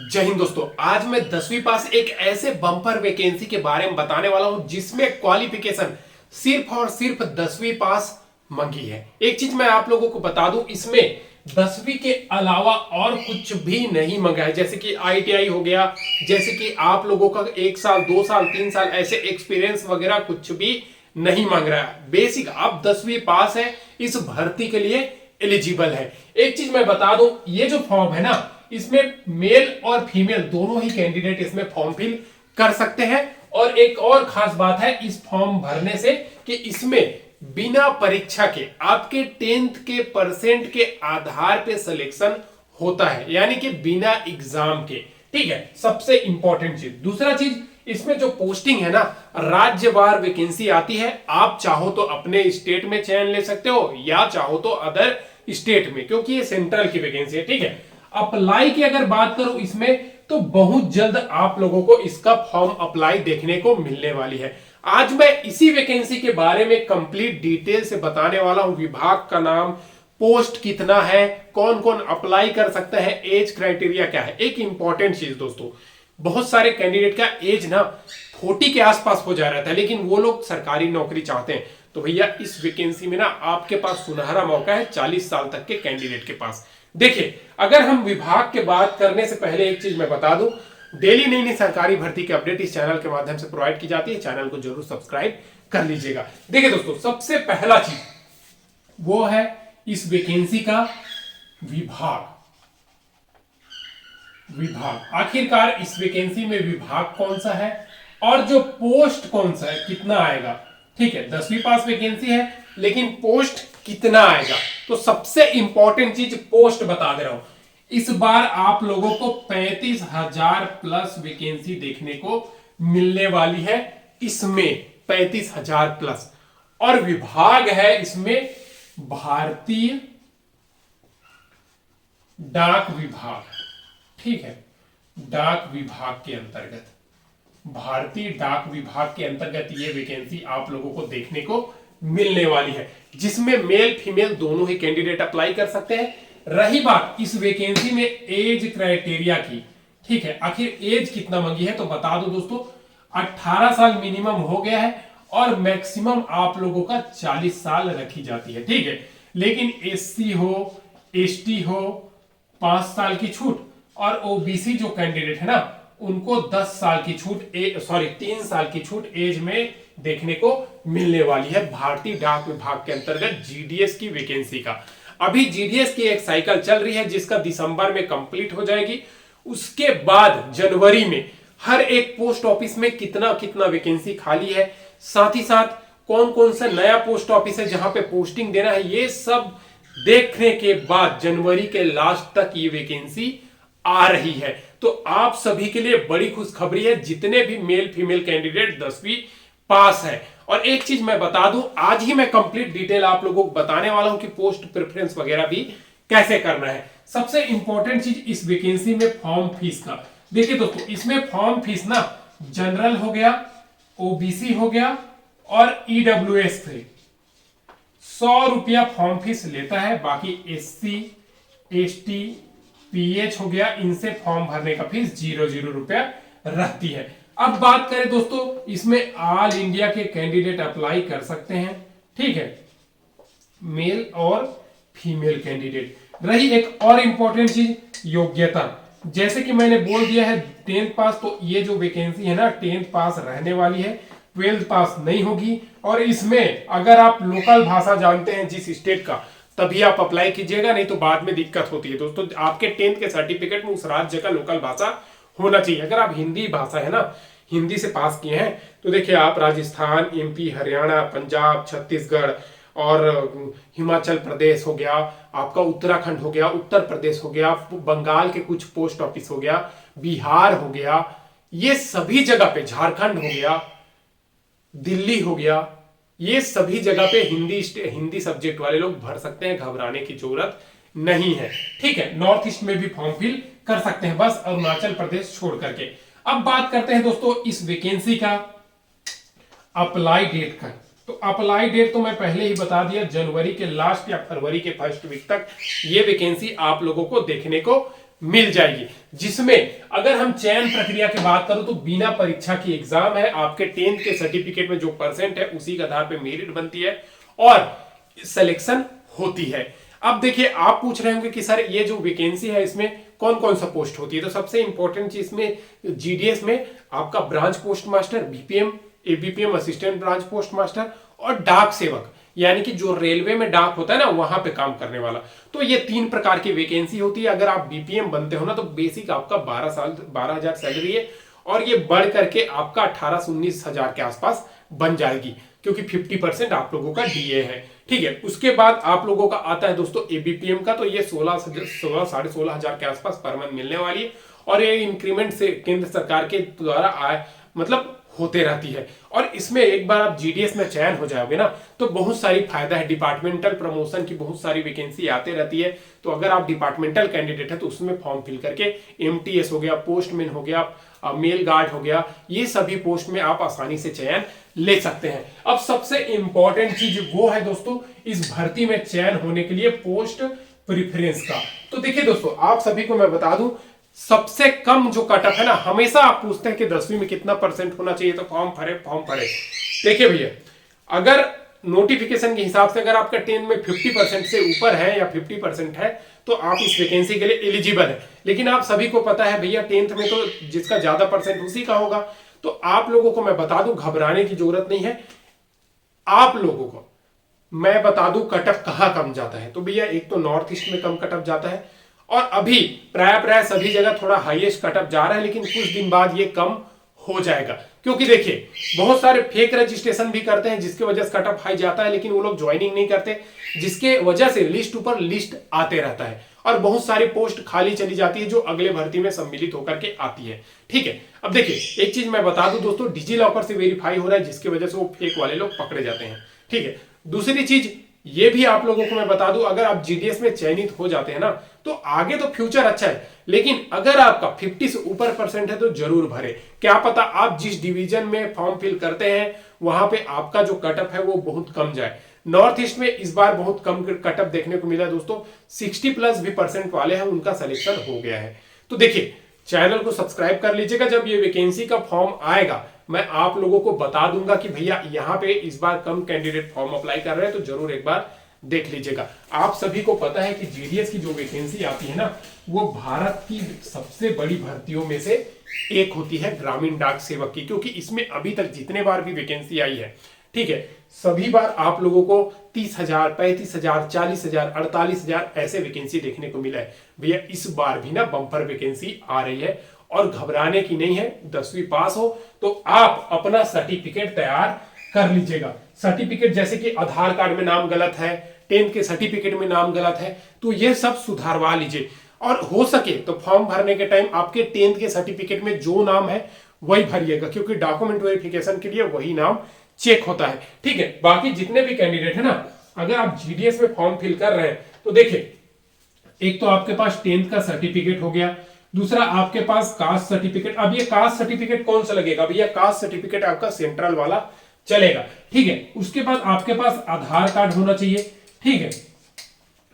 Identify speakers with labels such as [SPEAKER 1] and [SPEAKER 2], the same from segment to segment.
[SPEAKER 1] जय हिंद दोस्तों। आज मैं 10वीं पास एक ऐसे बम्पर वैकेंसी के बारे में बताने वाला हूं जिसमें क्वालिफिकेशन सिर्फ और सिर्फ 10वीं पास मांगी है। एक चीज मैं आप लोगों को बता दूं, इसमें 10वीं के अलावा और कुछ भी नहीं मांगा है। जैसे कि आईटीआई हो गया, जैसे कि आप लोगों का 1 साल 2 साल 3 साल ऐसे एक्सपीरियंस वगैरह कुछ भी नहीं मांग रहा है। बेसिक आप 10वीं पास है, इस भर्ती के लिए एलिजिबल है। एक चीज मैं बता दूं, ये जो फॉर्म है ना, इसमें मेल और फीमेल दोनों ही कैंडिडेट इसमें फॉर्म फिल कर सकते हैं। और एक और खास बात है इस फॉर्म भरने से कि इसमें बिना परीक्षा के आपके 10th के परसेंट के आधार पे सिलेक्शन होता है, यानी कि बिना एग्जाम के। ठीक है, सबसे इंपॉर्टेंट चीज। दूसरा चीज, इसमें जो पोस्टिंग है ना, राज्यवार वैकेंसी आती है। आप चाहो तो अपने स्टेट में चयन ले सकते हो या चाहो तो अदर स्टेट में, क्योंकि ये सेंट्रल की वैकेंसी है। ठीक है, अप्लाई की अगर बात करूं इसमें, तो बहुत जल्द आप लोगों को इसका फॉर्म अप्लाई देखने को मिलने वाली है। आज मैं इसी वैकेंसी के बारे में कंप्लीट डिटेल से बताने वाला हूं। विभाग का नाम, पोस्ट कितना है, कौन कौन अप्लाई कर सकता है, एज क्राइटेरिया क्या है। एक इंपॉर्टेंट चीज दोस्तों, बहुत सारे कैंडिडेट का एज ना 40 के आसपास हो जा रहा था, लेकिन वो लोग सरकारी नौकरी चाहते हैं। तो भैया इस वैकेंसी में ना आपके पास सुनहरा मौका है 40 साल तक के कैंडिडेट के पास। देखिए, अगर हम विभाग के बात करने से पहले एक चीज मैं बता दूं, डेली नई नई सरकारी भर्ती की अपडेट इस चैनल के माध्यम से प्रोवाइड की जाती है। चैनल को जरूर सब्सक्राइब कर लीजिएगा। देखिए दोस्तों, सबसे पहला चीज वो है इस वैकेंसी का विभाग। आखिरकार इस वैकेंसी में विभाग कौन सा है और जो पोस्ट कौन सा है, कितना आएगा। ठीक है, 10वीं पास वैकेंसी है, लेकिन पोस्ट कितना आएगा। तो सबसे इंपॉर्टेंट चीज पोस्ट बता दे रहा हूं। इस बार आप लोगों को 35,000 प्लस वैकेंसी देखने को मिलने वाली है। इसमें 35,000 प्लस, और विभाग है इसमें भारतीय डाक विभाग। ठीक है, डाक विभाग के अंतर्गत, भारतीय डाक विभाग के अंतर्गत ये वैकेंसी आप लोगों को देखने को मिलने वाली है, जिसमें मेल फीमेल दोनों ही कैंडिडेट अप्लाई कर सकते हैं। रही बात इस वैकेंसी में एज क्राइटेरिया की, ठीक है, आखिर एज कितना मांगी है तो बता दो दोस्तों, 18 साल मिनिमम हो गया है और मैक्सिमम आप लोगों का 40 साल रखी जाती है। ठीक है, लेकिन एससी हो, एसटी हो, 5 साल की छूट, और ओबीसी जो कैंडिडेट है ना, उनको 10 साल की छूट, 3 साल की छूट एज में देखने को मिलने वाली है भारतीय डाक विभाग के अंतर्गत जीडीएस की वैकेंसी का। अभी जीडीएस की एक साइकिल चल रही है जिसका दिसंबर में कंप्लीट हो जाएगी। उसके बाद जनवरी में हर एक पोस्ट ऑफिस में कितना कितना वैकेंसी खाली है, साथ ही साथ कौन कौन सा नया पोस्ट ऑफिस है जहां पे पोस्टिंग देना है, ये सब देखने के बाद जनवरी के लास्ट तक ये वैकेंसी आ रही है। तो आप सभी के लिए बड़ी खुशखबरी है, जितने भी मेल फीमेल कैंडिडेट 10वीं पास है। और एक चीज मैं बता दूं, आज ही मैं कंप्लीट डिटेल आप लोगों को बताने वाला हूं कि पोस्ट प्रेफरेंस वगैरह भी कैसे करना है। सबसे इंपॉर्टेंट चीज इस वैकेंसी में फॉर्म फीस का। देखिए दोस्तों, इसमें फॉर्म फीस ना जनरल हो गया, ओबीसी हो गया और ईडब्ल्यूएस थे, 100 रुपया फॉर्म फीस लेता है। बाकी एससी, एसटी, पीएच हो गया, इनसे फॉर्म भरने का फीस 0 रुपया रहती है। अब बात करें दोस्तों, इसमें ऑल इंडिया के कैंडिडेट अप्लाई कर सकते हैं। ठीक है, मेल और फीमेल कैंडिडेट। रही एक और इंपॉर्टेंट चीज, योग्यता। जैसे कि मैंने बोल दिया है 10th पास, तो ये जो वैकेंसी है ना 10th पास रहने वाली है, 12th पास नहीं होगी। और इसमें अगर आप लोकल भाषा जानते हैं जिस स्टेट का, तभी आप अप्लाई कीजिएगा, नहीं तो बाद में दिक्कत होती है दोस्तों। आपके 10th के सर्टिफिकेट में उस राज्य का लोकल भाषा होना चाहिए। अगर आप हिंदी भाषा है ना, हिंदी से पास किए हैं, तो देखिए आप राजस्थान, एमपी, हरियाणा, पंजाब, छत्तीसगढ़ और हिमाचल प्रदेश हो गया, आपका उत्तराखंड हो गया, उत्तर प्रदेश हो गया, बंगाल के कुछ पोस्ट ऑफिस हो गया, बिहार हो गया, ये सभी जगह पे, झारखंड हो गया, दिल्ली हो गया, ये सभी जगह पे हिंदी सब्जेक्ट वाले लोग भर सकते हैं, घबराने की जरूरत नहीं है। ठीक है, नॉर्थ ईस्ट में भी फॉर्म फिल कर सकते हैं, बस अरुणाचल प्रदेश छोड़ करके। अब बात करते हैं दोस्तों इस वैकेंसी का अप्लाई डेट का। तो अप्लाई डेट तो मैं पहले ही बता दिया, जनवरी के लास्ट या फरवरी के फर्स्ट वीक तक ये वैकेंसी आप लोगों को देखने को मिल जाएगी, जिसमें अगर हम चयन प्रक्रिया की बात करूं तो बिना परीक्षा की एग्जाम है, आपके 10th के सर्टिफिकेट में जो परसेंट है उसी के आधार पर मेरिट बनती है और सिलेक्शन होती है। अब देखिए, आप पूछ रहे होंगे कि सर ये जो वैकेंसी है इसमें कौन कौन सा पोस्ट होती है, तो सबसे इंपॉर्टेंट चीज में जीडीएस में आपका branch post master, BPM, ABPM assistant branch post master और डाक सेवक, यानी कि जो रेलवे में डाक होता है ना वहां पे काम करने वाला। तो ये 3 प्रकार की वैकेंसी होती है। अगर आप बीपीएम बनते हो ना तो बेसिक आपका 12,000 सैलरी है और ये बढ़ करके आपका 18 से 19,000 के आसपास बन जाएगी, क्योंकि 50% आप लोगों का डीए है। ठीक है, उसके बाद आप लोगों का आता है दोस्तों एबीपीएम का, तो ये 16 16 हजार के आसपास पर मंथ मिलने वाली है और ये इंक्रीमेंट से केंद्र सरकार के द्वारा आए मतलब होते रहती है। और इसमें एक बार आप जीडीएस में चयन हो जाओगे ना तो बहुत सारी फायदा है, डिपार्टमेंटल प्रमोशन की बहुत सारी वैकेंसी आते रहती है। तो अगर आप डिपार्टमेंटल कैंडिडेट है तो उसमें फॉर्म फिल करके एमटीएस हो गया, पोस्टमैन हो गया, मेल गार्ड हो गया, ये सभी पोस्ट में आप आसानी से चयन ले सकते हैं। अब सबसे इंपॉर्टेंट चीज वो है दोस्तों इस भर्ती में चयन होने के लिए पोस्ट प्रिफरेंस का। तो देखिए दोस्तों, आप सभी को मैं बता दूं सबसे कम जो कटअप है ना, हमेशा आप पूछते हैं कि 10वीं में कितना परसेंट होना चाहिए तो फॉर्म भरे। देखिए भैया, अगर नोटिफिकेशन के हिसाब से अगर आपका 10 में 50% से ऊपर है या 50% है तो आप इस वैकेंसी के लिए एलिजिबल है। लेकिन आप सभी को पता है भैया 10th में तो जिसका ज्यादा परसेंट उसी का होगा। तो आप लोगों को मैं बता दूं घबराने की जरूरत नहीं है। आप लोगों को मैं बता दूं कटअप कहां कम जाता है, तो भैया एक तो नॉर्थ ईस्ट में कम कटअप जाता है और अभी प्राय सभी जगह थोड़ा हाईएस्ट कटअप जा रहा है, लेकिन कुछ दिन बाद ये कम हो जाएगा। क्योंकि देखिए बहुत सारे फेक रजिस्ट्रेशन भी करते हैं जिसकी वजह से कटअप हाई जाता है, लेकिन वो लोग ज्वाइनिंग नहीं करते, जिसके वजह से लिस्ट ऊपर लिस्ट आते रहता है और बहुत सारी पोस्ट खाली चली जाती है जो अगले भर्ती में सम्मिलित होकर के आती है। ठीक है, अब देखिए एक चीज मैं बता दूं दोस्तों, डिजी लॉकर से वेरीफाई हो रहा है जिसकी वजह से वो फेक वाले लोग पकड़े जाते हैं। ठीक है, दूसरी चीज ये भी आप लोगों को मैं बता दूं, अगर आप जीडीएस में चयनित हो जाते हैं ना तो आगे तो फ्यूचर अच्छा है, लेकिन अगर आपका 50 से ऊपर परसेंट है तो जरूर भरे। क्या पता आप जिस डिवीजन में फॉर्म फिल करते हैं वहां पे आपका जो कटअप है वो बहुत कम जाए। नॉर्थ ईस्ट में इस बार बहुत कम कटअप देखने को मिला दोस्तों, 60+ भी परसेंट वाले हैं उनका सिलेक्शन हो गया है। तो देखिए चैनल को सब्सक्राइब कर लीजिएगा, जब ये वैकेंसी का फॉर्म आएगा मैं आप लोगों को बता दूंगा कि भैया यहाँ पे इस बार कम कैंडिडेट फॉर्म अप्लाई कर रहे हैं, तो जरूर एक बार देख लीजिएगा। आप सभी को पता है कि जीडीएस की जो वैकेंसी आती है ना वो भारत की सबसे बड़ी भर्तियों में से एक होती है, ग्रामीण डाक सेवक की, क्योंकि इसमें अभी तक जितने बार भी वैकेंसी आई है, ठीक है, सभी बार आप लोगों को 30,000, 35,000, 40,000, 48,000 ऐसे वैकेंसी देखने को मिला है। भैया इस बार भी ना बम्पर वैकेंसी आ रही है और घबराने की नहीं है। 10वीं पास हो तो आप अपना सर्टिफिकेट तैयार कर लीजिएगा। सर्टिफिकेट जैसे कि आधार कार्ड में नाम गलत है, 10th के सर्टिफिकेट में नाम गलत है, तो ये सब सुधारवा लीजिए। और हो सके तो फॉर्म भरने के टाइम आपके 10th के सर्टिफिकेट में जो नाम है वही भरिएगा, क्योंकि डॉक्यूमेंट वेरिफिकेशन के लिए वही नाम चेक होता है। ठीक है, बाकी जितने भी कैंडिडेट है ना, अगर आप जीडीएस में फॉर्म फिल कर रहे हैं तो देखिए एक तो आपके पास 10th का सर्टिफिकेट हो गया, दूसरा आपके पास कास्ट सर्टिफिकेट। अब ये कास्ट सर्टिफिकेट कौन सा लगेगा भैया, कास्ट सर्टिफिकेट आपका सेंट्रल वाला चलेगा। ठीक है, उसके बाद आपके पास आधार कार्ड होना चाहिए। ठीक है,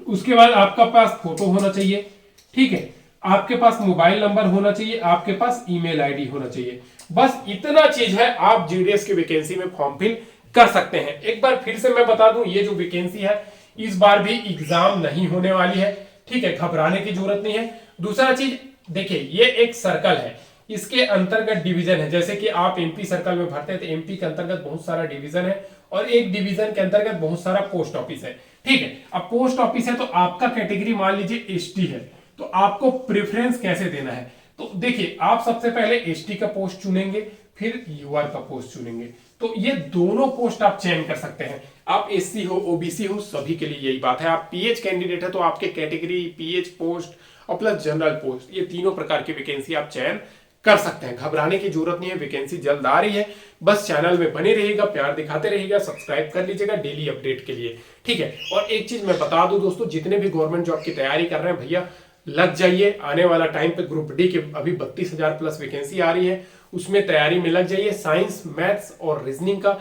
[SPEAKER 1] उसके बाद आपका पास फोटो होना चाहिए। ठीक है, आपके पास मोबाइल नंबर होना चाहिए, आपके पास ईमेल आईडी होना चाहिए। बस इतना चीज है, आप जीडीएस की वैकेंसी में फॉर्म फिल कर सकते हैं। एक बार फिर से मैं बता दूं, ये जो वैकेंसी है इस बार भी एग्जाम नहीं होने वाली है। ठीक है, घबराने की जरूरत नहीं है। दूसरा चीज देखिए, ये एक सर्कल है, इसके अंतर्गत डिवीजन है। जैसे कि आप एमपी सर्कल में भरते हैं तो एमपी के अंतर्गत बहुत सारा डिवीजन है और एक डिवीजन के अंतर्गत बहुत सारा पोस्ट ऑफिस है। ठीक है, अब पोस्ट ऑफिस है तो आपका कैटेगरी मान लीजिए एसटी है, तो आपको प्रेफरेंस कैसे देना है, तो देखिए आप सबसे पहले एसटी का पोस्ट चुनेंगे, फिर यूआर का पोस्ट चुनेंगे। तो ये दोनों पोस्ट आप चयन कर सकते हैं। आप एससी हो, ओबीसी हो, सभी के लिए यही बात है। आप पीएच कैंडिडेट है तो आपके कैटेगरी, पीएच पोस्ट और प्लस जनरल पोस्ट, ये तीनों प्रकार की वैकेंसी आप चयन कर सकते हैं। घबराने की जरूरत नहीं है, वैकेंसी जल्द आ रही है। बस चैनल में बने रहिएगा, प्यार दिखाते रहिएगा, सब्सक्राइब कर लीजिएगा डेली अपडेट के लिए। ठीक है, और एक चीज मैं बता दूं दोस्तों, जितने भी गवर्नमेंट जॉब की तैयारी कर रहे हैं भैया लग जाइए। आने वाला टाइम पे ग्रुप डी के अभी 32,000+ वैकेंसी आ रही है, उसमें तैयारी में लग जाइए। साइंस, मैथ्स और रीजनिंग का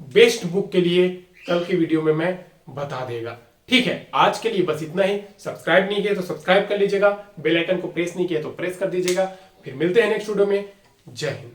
[SPEAKER 1] बेस्ट बुक के लिए कल की वीडियो में मैं बता देगा। ठीक है, आज के लिए बस इतना ही। सब्सक्राइब नहीं किया तो सब्सक्राइब कर लीजिएगा, बेल आइकन को प्रेस नहीं किया तो प्रेस कर दीजिएगा। फिर मिलते हैं नेक्स्ट वीडियो में। जय हिंद।